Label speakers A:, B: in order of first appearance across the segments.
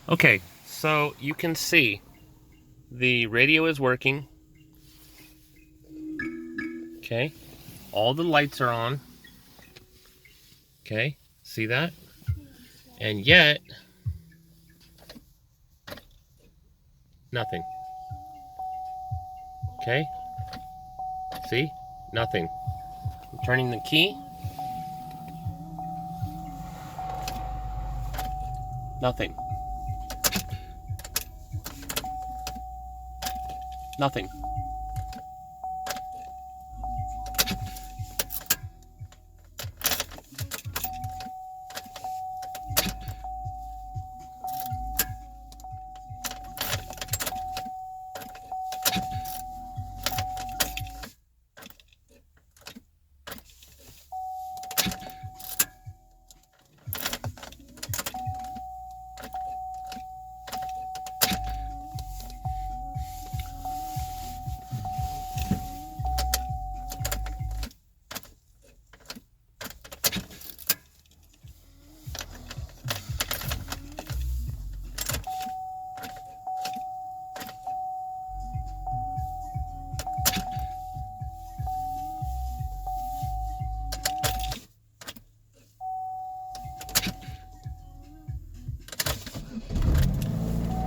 A: Okay, so you can see the radio is working. Okay, all the lights are on. Okay, see that? And yet, nothing. Okay, see? Nothing. I'm turning the key. Nothing. Nothing.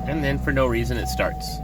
A: And then for no reason it starts.